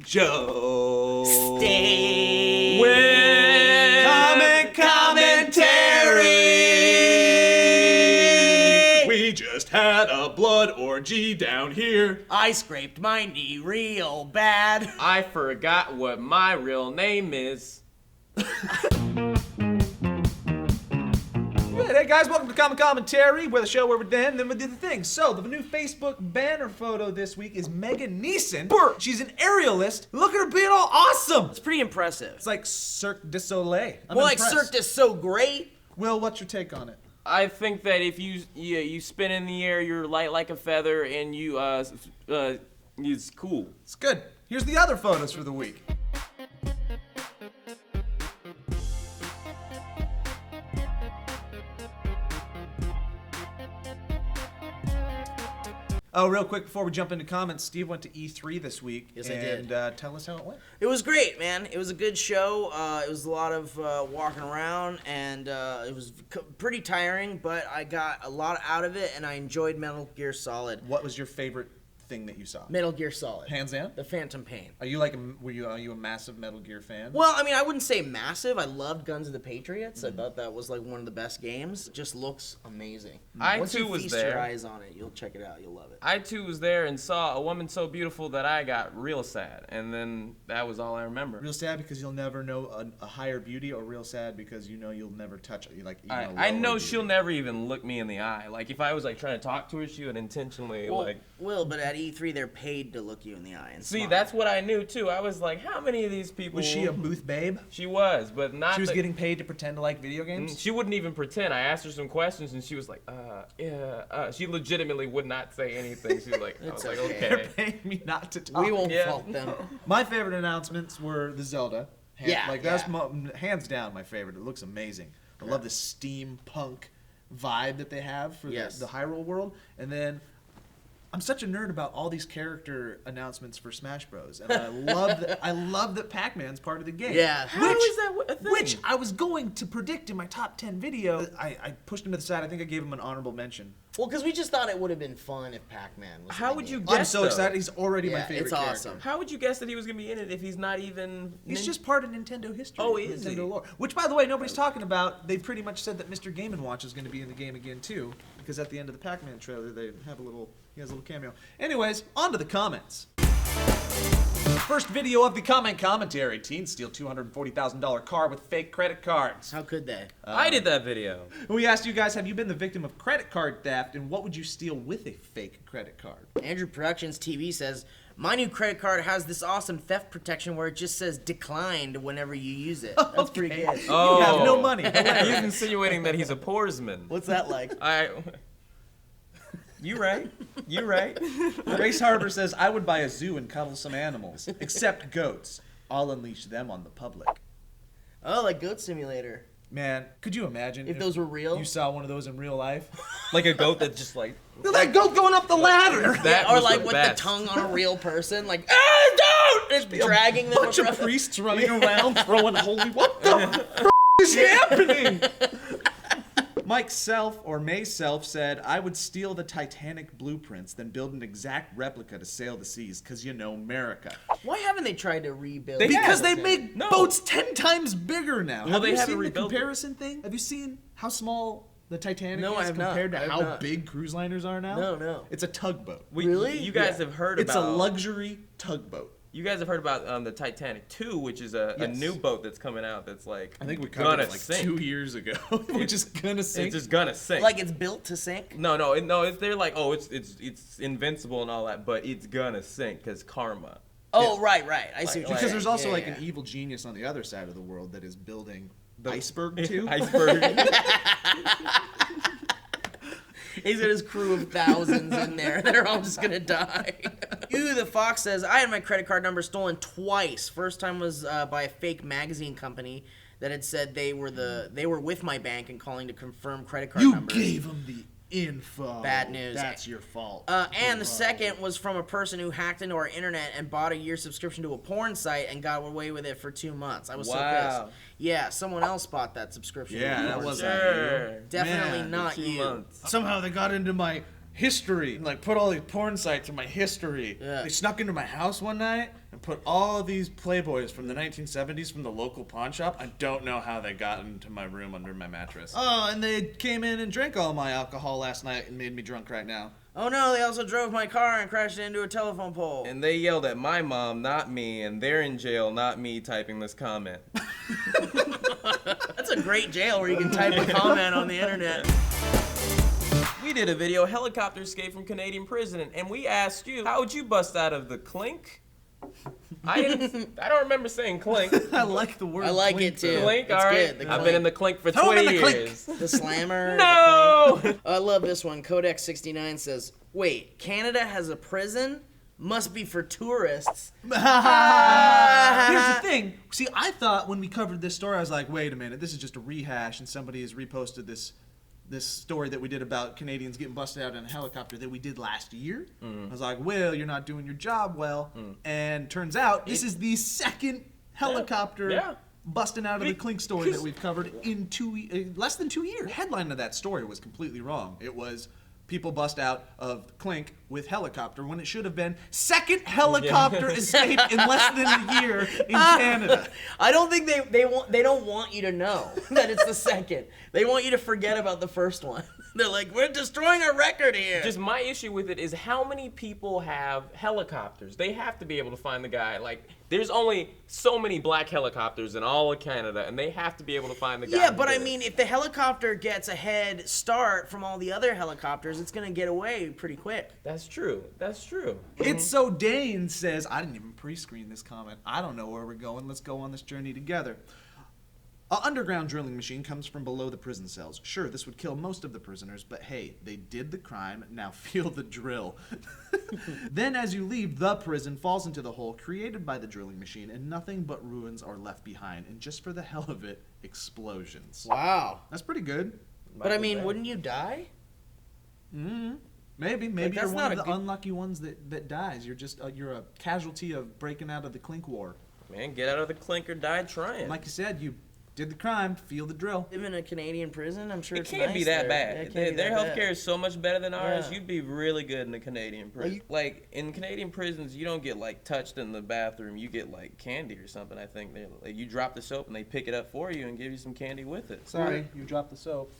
Joe. Stay with commentary. We just had a blood orgy down here. I scraped my knee real bad. I forgot what my real name is. Hey guys, welcome to Common Commentary. We're the show where we then we do the thing. So the new Facebook banner photo this week is Megan Neeson. She's an aerialist. Look at her being all awesome. It's pretty impressive. It's like Cirque du Soleil. I'm Well, impressed. like Cirque du So great. Will, what's your take on it? I think that if you spin in the air, you're light like a feather, and it's cool. It's good. Here's the other photos for the week. Oh, real quick before we jump into comments, Steve went to E3 this week. Yes, I did. And tell us how it went. It was great, man. It was a good show. It was a lot of walking around, and it was pretty tiring, but I got a lot out of it, and I enjoyed Metal Gear Solid. What was your favorite thing that you saw? Metal Gear Solid. Hands down? The Phantom Pain. Are you like are you a massive Metal Gear fan? Well, I mean, I wouldn't say massive. I loved Guns of the Patriots. I thought that was like one of the best games. It just looks amazing. Once you was feast there. your eyes on it, you'll check it out. You'll love it. I too was there and saw a woman so beautiful that I got real sad, and then that was all I remember. Real sad because you'll never know a higher beauty, or real sad because you know you'll never touch it. Like I know she'll never even look me in the eye. Like if I was like trying to talk to her, she would intentionally But at E3 they're paid to look you in the eye and See, smile. that's what I knew too. I was like, how many of these people? Was she a booth babe? She was, but not. She was getting paid to pretend to like video games? She wouldn't even pretend. I asked her some questions and she was like, yeah. She legitimately would not say anything. She was like, I was like, They're okay. paying me not to talk. We won't Yeah. fault them. My favorite announcements were the Zelda. That's hands down my favorite. It looks amazing. I love the steampunk vibe that they have for the Hyrule world. And then I'm such a nerd about all these character announcements for Smash Bros. And I love that Pac-Man's part of the game. Yeah. How is that a thing? Which I was going to predict in my top 10 video. I pushed him to the side. I think I gave him an honorable mention. Well, because we just thought it would have been fun if Pac-Man was. How in would the you game. guess? I'm so though? excited. He's already my Yeah, favorite it's character. awesome. How would you guess that he was gonna be in it if he's not even? He's just part of Nintendo history. Oh, is Nintendo he? lore. Which, by the way, nobody's talking about. They pretty much said that Mr. Game & Watch is going to be in the game again too, because at the end of the Pac-Man trailer, they have he has a little cameo. Anyways, on to the comments. First video of the commentary. Teens steal $240,000 car with fake credit cards. How could they? I did that video. We asked you guys, have you been the victim of credit card theft, and what would you steal with a fake credit card? Andrew Productions TV says, my new credit card has this awesome theft protection where it just says declined whenever you use it. That's pretty good. Oh, You have no money. He's insinuating that he's a poorsman. What's that like? You right. You right. Grace Harbor says, I would buy a zoo and cuddle some animals, except goats. I'll unleash them on the public. Oh, like Goat Simulator. Man, could you imagine If those were real? You saw one of those in real life? Like a goat that just like. That goat going up the ladder! That Or was like the with best. the tongue on a real person, like, don't! And it's dragging them Bunch of across. priests running around throwing holy. What the is happening? Mike Self, or May Self, said, I would steal the Titanic blueprints, then build an exact replica to sail the seas, because you know America. Why haven't they tried to rebuild Because that? they make boats 10 times bigger now. Well, have they you haven't seen the rebuilt it. comparison thing? Have you seen how small the Titanic No, I is have not. compared I to have how not. big cruise liners are now? No. It's a tugboat. Really? You guys Yeah. have heard It's about. a luxury tugboat. You guys have heard about the Titanic 2, which is a Yes. new boat that's coming out that's like. I think we covered gonna it like sink. 2 years ago. Which is gonna sink. It's just gonna sink. Like it's built to sink? No. They're like, oh, it's invincible and all that, but it's gonna sink because karma. Oh, right. I see what you're Because saying. there's also Yeah, like yeah. an evil genius on the other side of the world that is building Iceberg 2. Iceberg. He's got his crew of thousands in there. They're all just gonna die. Ew, the Fox says, I had my credit card number stolen twice. First time was by a fake magazine company that had said they were with my bank and calling to confirm credit card You numbers. gave him the info. Bad news. That's your fault. And the second was from a person who hacked into our internet and bought a year subscription to a porn site and got away with it for 2 months. I was so Wow. pissed. Yeah, someone else bought that subscription. to Yeah, a that porn wasn't site. Sure. Definitely Man, not 2 you. months. Somehow they got into my history and like put all these porn sites in my history. Yeah. They snuck into my house one night and put all of these Playboys from the 1970s from the local pawn shop. I don't know how they got into my room under my mattress. Oh, and they came in and drank all my alcohol last night and made me drunk right now. Oh no, they also drove my car and crashed into a telephone pole. And they yelled at my mom, not me, and they're in jail, not me typing this comment. That's a great jail where you can type a comment on the internet. We did a video, helicopter escape from Canadian prison, and we asked you, how would you bust out of the clink? I don't remember saying clink. I like the word. I like clink, it too. Clink, It's all right. good, the I've clink. been in the clink for Throw 'em 20 in the clink. years. The slammer. No! The clink. I love this one. Codex69 says, wait, Canada has a prison? Must be for tourists. Here's the thing. See, I thought when we covered this story, I was like, wait a minute, this is just a rehash, and somebody has reposted this story that we did about Canadians getting busted out in a helicopter that we did last year. I was like, well, you're not doing your job well. And turns out this is the second helicopter busting out of the clink story that we've covered in less than 2 years. The headline of that story was completely wrong. It was people bust out of clink with helicopter when it should have been second helicopter escape in less than a year in Canada. I don't think they don't want you to know that it's the second. They want you to forget about the first one. They're like, we're destroying our record here. Just my issue with it is how many people have helicopters? They have to be able to find the guy. Like, there's only so many black helicopters in all of Canada, and they have to be able to find the guy. Yeah, but I mean, if the helicopter gets a head start from all the other helicopters, it's going to get away pretty quick. That's true. That's true. It's so Dane says, I didn't even pre-screen this comment. I don't know where we're going. Let's go on this journey together. An underground drilling machine comes from below the prison cells. Sure, this would kill most of the prisoners, but hey, they did the crime, now feel the drill. Then as you leave, the prison falls into the hole created by the drilling machine, and nothing but ruins are left behind. And just for the hell of it, explosions. Wow. That's pretty good. But I mean, wouldn't you die? Maybe Like, you're that's one not of a the unlucky ones that dies. You're just you're a casualty of breaking out of the clink war. Man, get out of the clink or die trying. And like you said, you did the crime, feel the drill. Live in a Canadian prison, I'm sure It it's can't nice be that there. bad. Yeah, it can't be Their that healthcare bad. is so much better than ours. Yeah. You'd be really good in a Canadian prison. Like in Canadian prisons, you don't get like touched in the bathroom. You get like candy or something. I think like, you drop the soap and they pick it up for you and give you some candy with it. Sorry, you dropped the soap.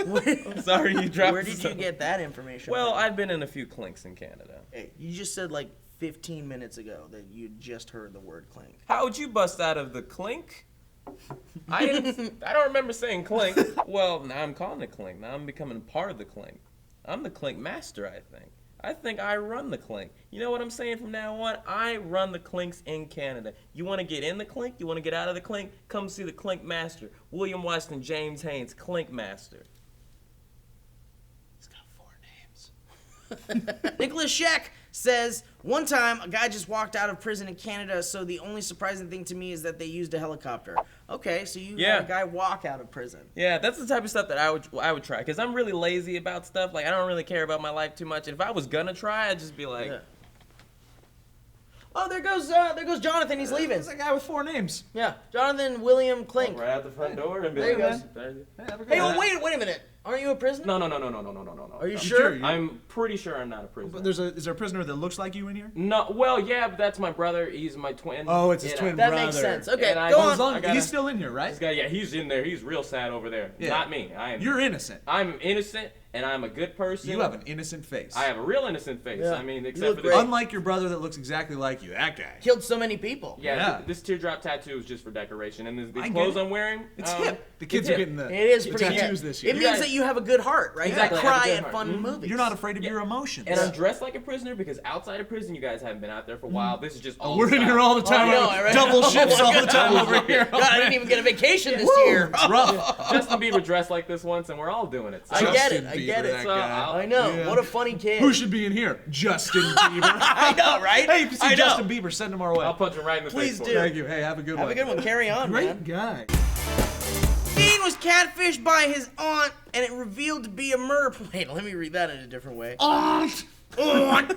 I'm sorry, you dropped. Where the did you soap. get that information Well, from? I've been in a few clinks in Canada. Hey, you just said like 15 minutes ago that you just heard the word clink. How would you bust out of the clink? I don't remember saying clink. Well, now I'm calling it clink. Now I'm becoming part of the clink. I'm the clink master, I think. I think I run the clink. You know what I'm saying from now on? I run the clinks in Canada. You want to get in the clink? You want to get out of the clink? Come see the clink master. William Weston James Haynes, clink master. He's got 4 names. Nicholas Scheck says, one time a guy just walked out of prison in Canada, so the only surprising thing to me is that they used a helicopter. Okay, so you had a guy walk out of prison. Yeah, that's the type of stuff that I would try, because I'm really lazy about stuff. Like, I don't really care about my life too much. And if I was gonna try, I'd just be like... Yeah. Oh, there goes Jonathan. He's leaving. There's a guy with 4 names. Yeah, Jonathan William Clink. Right out the front door and be There you like... go. Hey, have a good Hey, night. well, wait a minute. Aren't you a prisoner? No. Are you I'm sure? I'm pretty sure I'm not a prisoner. But is there a prisoner that looks like you in here? No, well, yeah, but that's my brother. He's my twin. Oh, it's his And twin That brother. makes sense. Okay, And I- go Well, on. As long I as gotta- he's still in here, right? This guy, yeah, he's in there. He's real sad over there. Yeah. Not me. You're innocent. I'm innocent, and I'm a good person. You have an innocent face. I have a real innocent face. Yeah. I mean, You except look for great. this. Unlike your brother that looks exactly like you. That guy. Killed so many people. Yeah, Yeah. This teardrop tattoo is just for decoration, and the I get clothes it. I'm wearing. It's hip. The kids it's are hip. getting the It is pretty tattoos hip. this year. It You means guys- that you have a good heart, right? Exactly, You I have a cry good at heart. fun movies. You're not afraid of your emotions. And I'm dressed like a prisoner because outside of prison, you guys haven't been out there for a while. This is just all We're the in time. here all the time. I know, We're right? double shifts all the time God. over here. God, I didn't even get a vacation this Woo, year. It's rough. Justin Bieber dressed like this once, and we're all doing it. So. I get it. Justin I get Bieber, it. that So, guy. I know. Yeah. What a funny kid. Who should be in here? Justin Bieber. I know, right? Hey, if you see I know. Justin Bieber, send him our way. I'll punch him right in the Please face. for do. it. Thank you. Hey, have a good Have one. a good one. Carry on, man. Great guy. Dean was catfished by his aunt, and it revealed to be a murder. Wait, let me read that in a different way. Aunt. Aunt.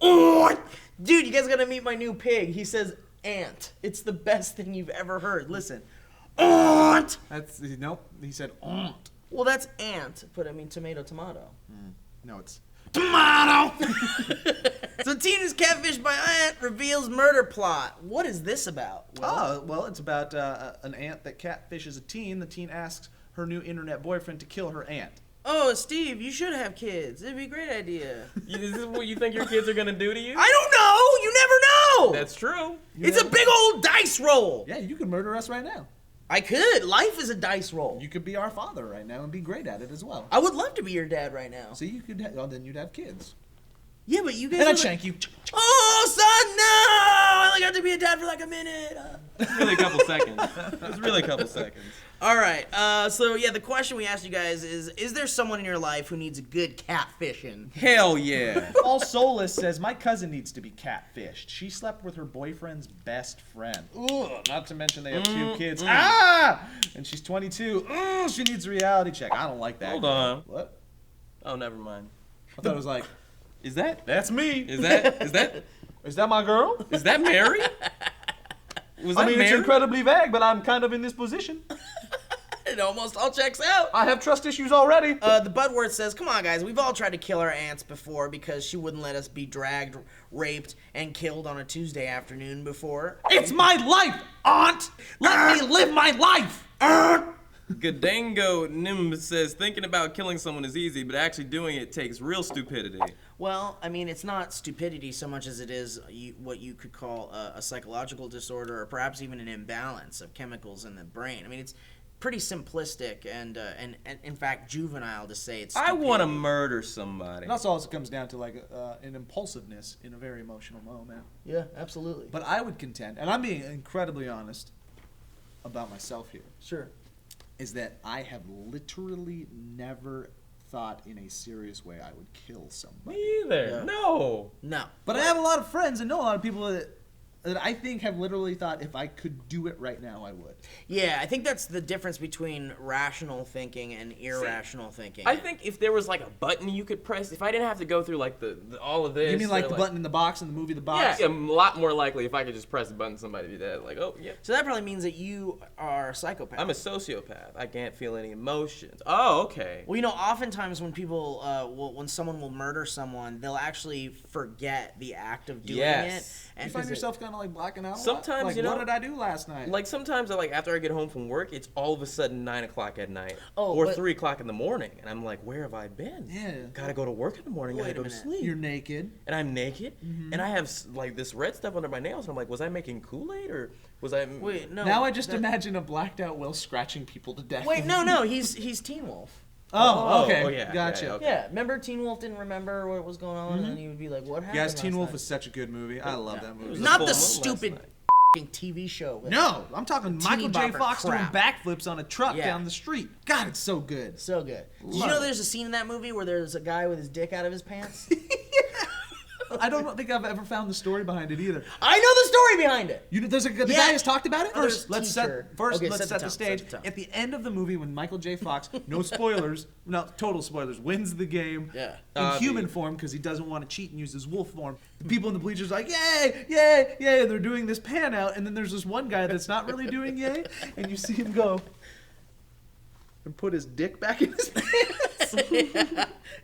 Aunt. Dude, you guys gotta meet my new pig. He says aunt. It's the best thing you've ever heard. Listen. Aunt. Nope. He said aunt. Well, that's ant, but I mean tomato. No, it's Tomato! So teen is catfished by ant, reveals murder plot. What is this about? well, it's about an ant that catfishes a teen. The teen asks her new internet boyfriend to kill her ant. Oh, Steve, you should have kids. It'd be a great idea. Is this what you think your kids are gonna do to you? I don't know! You never know! That's true. It's a big old dice roll! Yeah, you could murder us right now. I could. Life is a dice roll. You could be our father right now and be great at it as well. I would love to be your dad right now. So you could, then you'd have kids. Yeah, but you guys. And I'd shank you. Oh, son, no! I only got to be a dad for like a minute. It's really a couple seconds. It's really a couple seconds. All right. So yeah, the question we asked you guys is there someone in your life who needs a good catfishing? Hell yeah. All Soulless says, my cousin needs to be catfished. She slept with her boyfriend's best friend. Ooh, not to mention they have 2 kids. Ah! And she's 22. Ooh, she needs a reality check. I don't like that. Hold on. What? Oh, never mind. I thought it was like, Is that that's me. is that Is that my girl? is that Mary? Was that It's Mary? incredibly vague, but I'm kind of in this position. It almost all checks out. I have trust issues already. The Budworth says, come on, guys. We've all tried to kill our aunts before because she wouldn't let us be dragged, raped, and killed on a Tuesday afternoon before. It's my life, aunt. Let me live my life. Gadango Nim says thinking about killing someone is easy, but actually doing it takes real stupidity. Well, I mean, it's not stupidity so much as it is what you could call a psychological disorder or perhaps even an imbalance of chemicals in the brain. I mean, it's pretty simplistic and in fact juvenile to say it's stupidity. I want to murder somebody. And also comes down to like an impulsiveness in a very emotional moment. Yeah, absolutely. But I would contend, and I'm being incredibly honest about myself here, Sure. is that I have literally never thought in a serious way I would kill somebody. Me either. Yeah. No. No. But I have a lot of friends and know a lot of people that I think have literally thought if I could do it right now, I would. Yeah, I think that's the difference between rational thinking and irrational thinking. I think if there was like a button you could press, if I didn't have to go through like the all of this. You mean like or, the button in the box in the movie The Box? Yeah, I'm a lot more likely if I could just press the button somebody be dead. Like, oh yeah. So that probably means that you are a psychopath. I'm a sociopath. I can't feel any emotions. Oh, okay. Well, you know, oftentimes when people, when someone will murder someone, they'll actually forget the act of doing Yes. it. You find yourself kind of like blacking out a lot? Sometimes, like, you know, what did I do last night? Like sometimes, like after I get home from work, it's all of a sudden 9 o'clock at night Oh, or but- 3 o'clock in the morning, and I'm like, where have I been? Yeah. Gotta go to work in the morning. Wait Gotta a go to minute. sleep. You're naked. And I'm naked, and I have like this red stuff under my nails. And I'm like, was I making Kool-Aid or was I? Wait, no. Now I just imagine a blacked out Will scratching people to death. Wait, no, he's Teen Wolf. Oh, okay. Oh, yeah, Gotcha. yeah, okay. Yeah, remember Teen Wolf didn't remember what was going on, and then he would be like, "What happened?" Guys, Teen last Wolf night? is such a good movie. I love that movie. was Not full the moon last stupid night. TV show. with- No, I'm talking Michael J. bopper Fox doing crap. backflips on a truck Yeah. down the street. God, it's so good. So good. Did you Love know it. there's a scene in that movie where there's a guy with his dick out of his pants? I don't think I've ever found the story behind it either. I know the story behind it. The Yeah. guy has talked about it. Oh, there's First, let's teacher. Okay, set the tone, stage. set the tone. At the end of the movie, when Michael J. Fox, no spoilers, no total spoilers, wins the game Yeah. in human form because he doesn't want to cheat and use his wolf form. The people in the bleachers are like, yay, yay, yay, and they're doing this pan out, and then there's this one guy that's not really doing yay, and you see him go and put his dick back in his pants.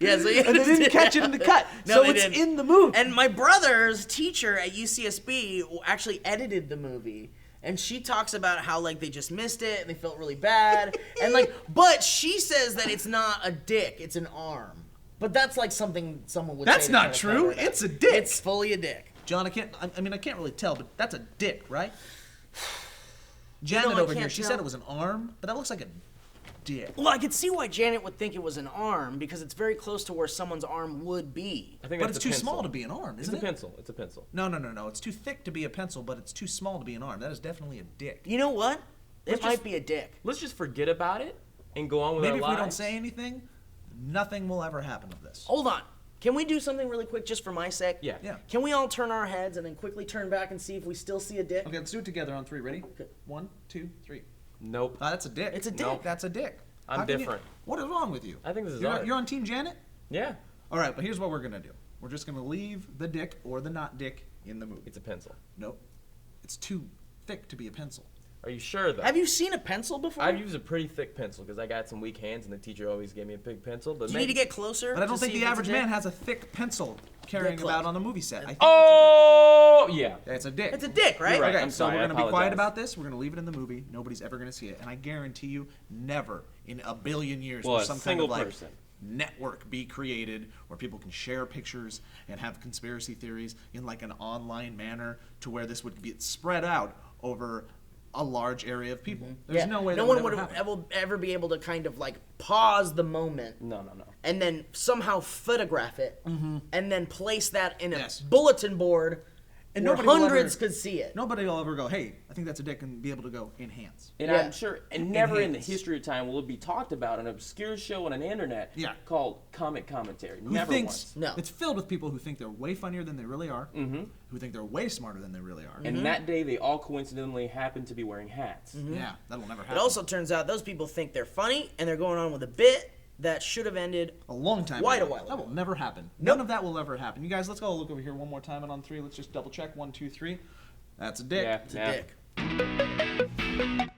Yeah, so And they didn't catch it in the cut. No, So they it's didn't. in the movie. And my brother's teacher at UCSB actually edited the movie. And she talks about how like they just missed it and they felt really bad. And like, but she says that it's not a dick, it's an arm. But that's like something someone would That's say to not try to true. cover it up. It's a dick. It's fully a dick. John, I can't really tell, but that's a dick, right? Janet I over here, can't she tell. said it was an arm, but that looks like a dick. Well, I could see why Janet would think it was an arm because it's very close to where someone's arm would be. I think But that's it's a too pencil. small to be an arm, It's isn't a it? pencil. It's a pencil. No. It's too thick to be a pencil, but it's too small to be an arm. That is definitely a dick. You know what? It Let's might just- be a dick. Let's just forget about it and go on with Maybe our if we lives. don't say anything, nothing will ever happen of this. Hold on. Can we do something really quick just for my sake? Yeah. Yeah. Can we all turn our heads and then quickly turn back and see if we still see a dick? Okay, let's do it together on 3. Ready? Okay. 1, 2, 3. Nope. That's a dick. It's a dick. Nope, that's a dick. I'm How can you- different. What is wrong with you? I think this is you're, art. you're on Team Janet? Yeah. All right, but here's what we're going to do. We're just going to leave the dick or the not dick in the movie. It's a pencil. Nope. It's too thick to be a pencil. Are you sure, though? Have you seen a pencil before? I've used a pretty thick pencil because I got some weak hands, and the teacher always gave me a big pencil. But Do you need to get closer? But I don't think the average man has a thick pencil carrying about on a movie set. I think yeah. it's a dick. It's a dick, right? Right. Okay, I'm so sorry, we're I going to be quiet apologize. about this. We're going to leave it in the movie. Nobody's ever going to see it. And I guarantee you, never in a billion years Well, will a some kind single of like person. network be created where people can share pictures and have conspiracy theories in like an online manner to where this would be spread out over a large area of people. There's no way no that one would would ever be able to kind of like pause the moment. No. And then somehow photograph it, and then place that in a Yes. bulletin board, And where nobody will hundreds ever- could see it. Nobody will ever go, hey, I think that's a dick, and be able to go, enhance. And Yeah. I'm sure, and never in the Enhance. history of time will it be talked about on an obscure show on an internet called Comic Commentary. Who Never thinks, once. No. It's filled with people who think they're way funnier than they really are, who think they're way smarter than they really are. And that day, they all coincidentally happened to be wearing hats. Yeah, that'll never happen. It also turns out those people think they're funny, and they're going on with a bit that should have ended a long time quite ago. a while That ago. will never happen. Nope. None of that will ever happen. You guys, let's go look over here one more time, and on 3, let's just double check. 1, 2, 3. That's a dick. Yeah, It's a dick.